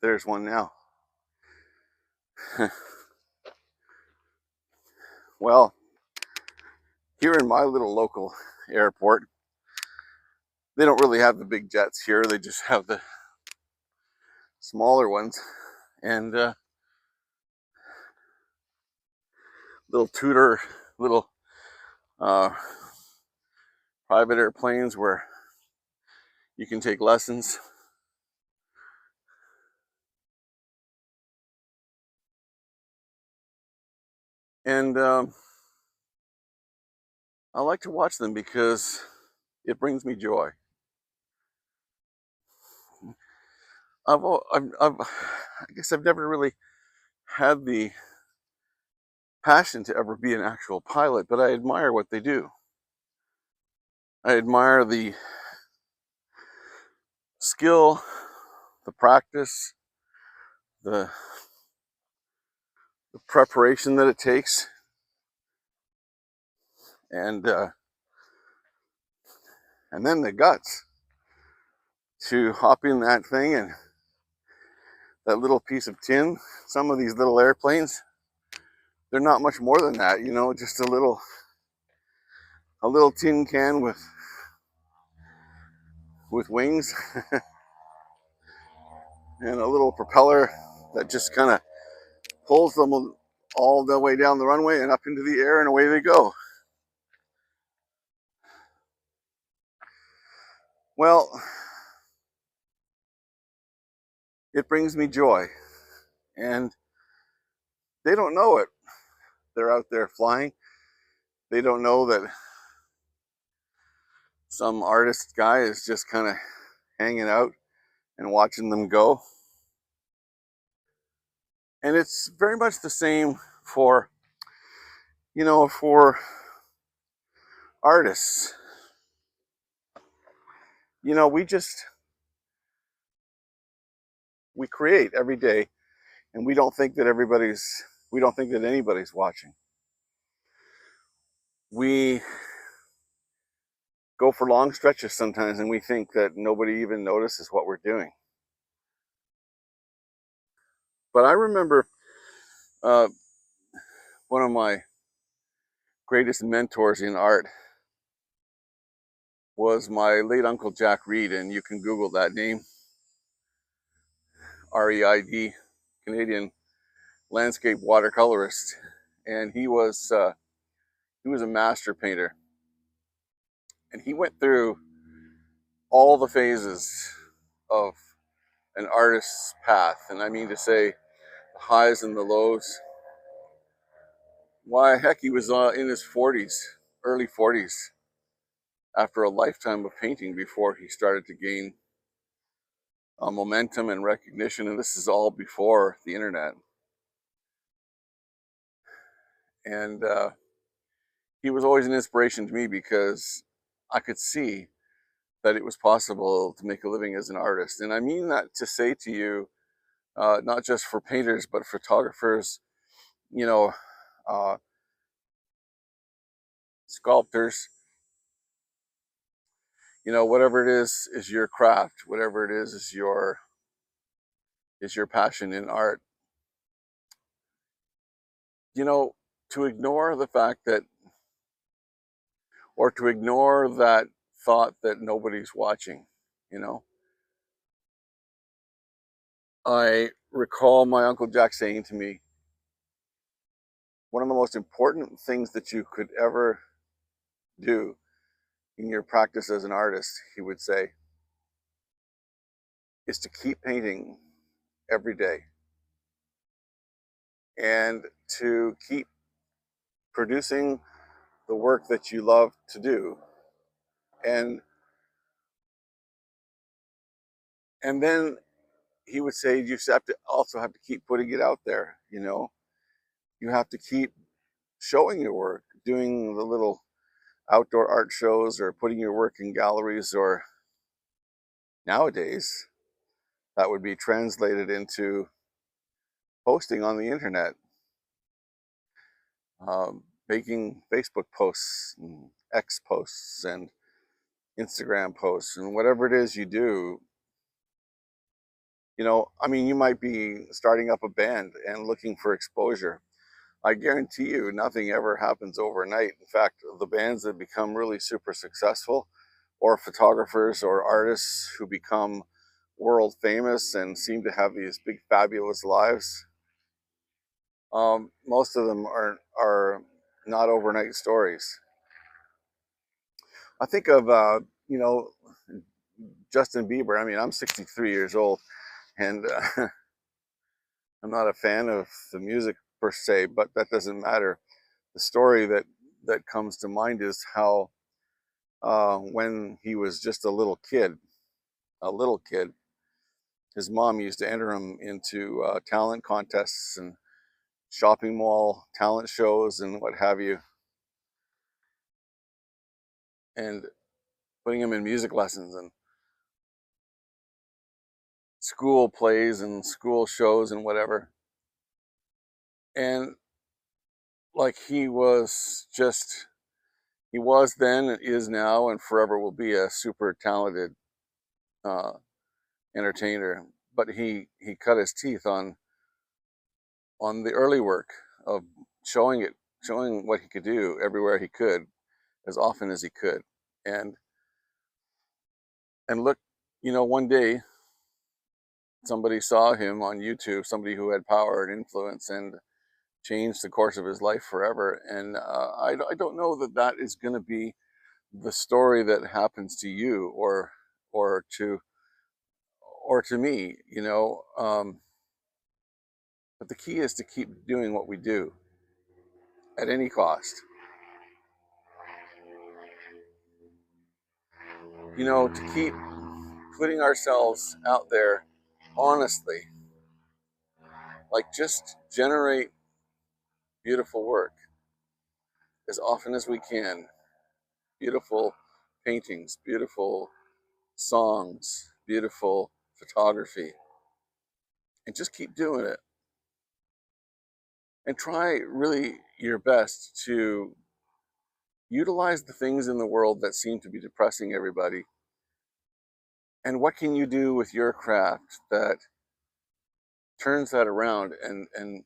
there's one now. Well, here in my little local airport, they don't really have the big jets here. They just have the smaller ones. And little Tudor, little uh, private airplanes where you can take lessons. And I like to watch them because it brings me joy. I guess I've never really had the passion to ever be an actual pilot, but I admire what they do. I admire the skill, the practice, the, the preparation that it takes, and then the guts to hop in that thing and that little piece of tin. Some of these little airplanes, they're not much more than that, just a little tin can with wings and a little propeller that just kind of pulls them all the way down the runway and up into the air, and away they go. Well, it brings me joy, and they don't know it. They're out there flying. They don't know that some artist guy is just kind of hanging out and watching them go. And it's very much the same for, for artists. We we create every day, and we don't think that anybody's watching. We go for long stretches sometimes and we think that nobody even notices what we're doing. But I remember uh, one of my greatest mentors in art was my late uncle Jack Reid, and you can Google that name, Reid, Canadian landscape watercolorist, and he was a master painter, and he went through all the phases of an artist's path, and I mean to say, the highs and the lows. Why, heck, he was in his 40s, early 40s, after a lifetime of painting before he started to gain momentum and recognition, and this is all before the internet. And he was always an inspiration to me because I could see that it was possible to make a living as an artist. And I mean that to say to you, not just for painters, but photographers, you know, uh, sculptors, whatever it is your craft, whatever it is your passion in art. To ignore the fact that, or to ignore that thought that nobody's watching, you know. I recall my Uncle Jack saying to me, one of the most important things that you could ever do in your practice as an artist, he would say, is to keep painting every day and to keep producing the work that you love to do. And then he would say you also have to keep putting it out there, You have to keep showing your work, doing the little outdoor art shows, or putting your work in galleries, or nowadays that would be translated into posting on the internet, making Facebook posts and X posts and Instagram posts, and whatever it is you do, You know, I mean, you might be starting up a band and looking for exposure. I guarantee you nothing ever happens overnight. In fact, the bands that become really super successful, or photographers or artists who become world famous and seem to have these big fabulous lives, most of them are not overnight stories. I think of you know, Justin Bieber. I mean, I'm 63 years old, and I'm not a fan of the music per se, but that doesn't matter. The story that comes to mind is how when he was just a little kid, his mom used to enter him into talent contests and shopping mall talent shows and what have you, and putting him in music lessons and school plays and school shows and whatever. And like he was then, is now, and forever will be a super talented uh, entertainer. But he cut his teeth on the early work of showing it, showing what he could do everywhere he could, as often as he could, and look, you know, one day somebody saw him on YouTube, somebody who had power and influence, and changed the course of his life forever. And I don't know that that is going to be the story that happens to you or to or to me, you know. But the key is to keep doing what we do at any cost. You know, to keep putting ourselves out there honestly, like just generate beautiful work as often as we can, beautiful paintings, beautiful songs, beautiful photography, and just keep doing it. And try really your best to utilize the things in the world that seem to be depressing everybody. And what can you do with your craft that turns that around and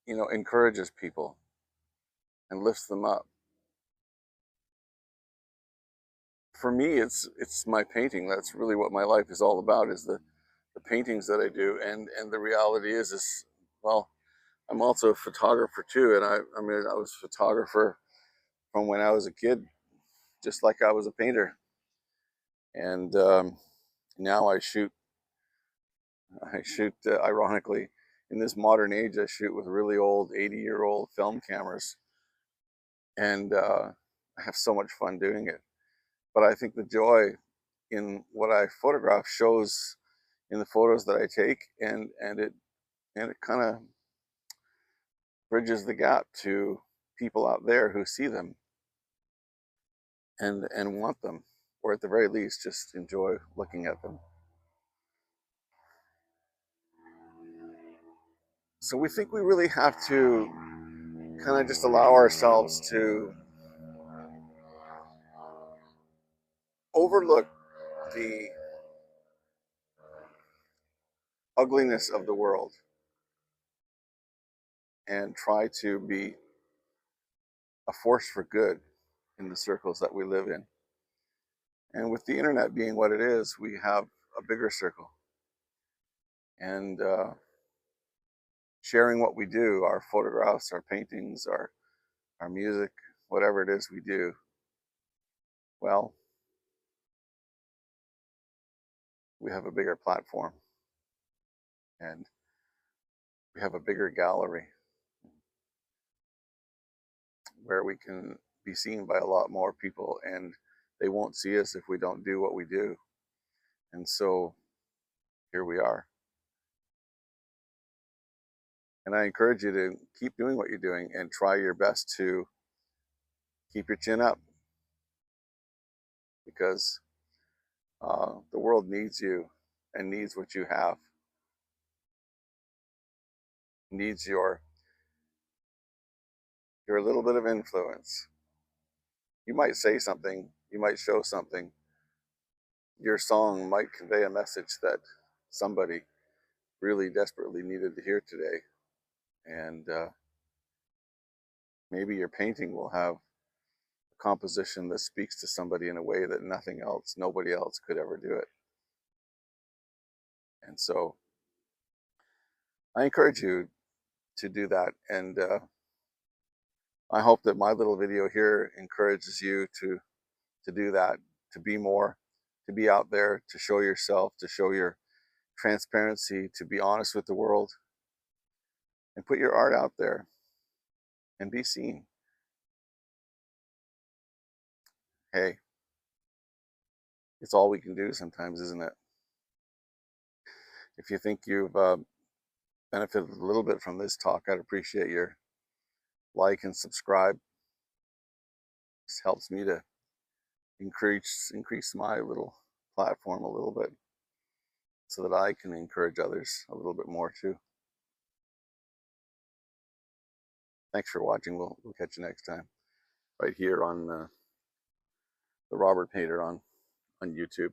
you know, encourages people and lifts them up? For me, it's my painting. That's really what my life is all about, is the paintings that I do. And the reality is well, I'm also a photographer too. And I mean, I was a photographer from when I was a kid, just like I was a painter. And now I shoot ironically, in this modern age, I shoot with really old 80-year-old film cameras. And I have so much fun doing it. But I think the joy in what I photograph shows in the photos that I take, and it kind of bridges the gap to people out there who see them and want them, or at the very least just enjoy looking at them. So we think we really have to kind of just allow ourselves to overlook the ugliness of the world and try to be a force for good in the circles that we live in. And with the internet being what it is, we have a bigger circle. And sharing what we do, our photographs, our paintings, our music, whatever it is we do, well, we have a bigger platform and we have a bigger gallery where we can be seen by a lot more people, and they won't see us if we don't do what we do. And so here we are. And I encourage you to keep doing what you're doing and try your best to keep your chin up, because the world needs you and needs what you have, needs your little bit of influence. You might say something, you might show something, your song might convey a message that somebody really desperately needed to hear today. And maybe your painting will have a composition that speaks to somebody in a way that nobody else could ever do it. And so I encourage you to do that. And I hope that my little video here encourages you to do that, to be more, to be out there, to show yourself, to show your transparency, to be honest with the world, and put your art out there and be seen. Hey, it's all we can do sometimes, isn't it? If you think you've benefited a little bit from this talk, I'd appreciate your like and subscribe. This helps me to increase my little platform a little bit so that I can encourage others a little bit more too. Thanks for watching. We'll catch you next time right here on the Robert Painter on YouTube.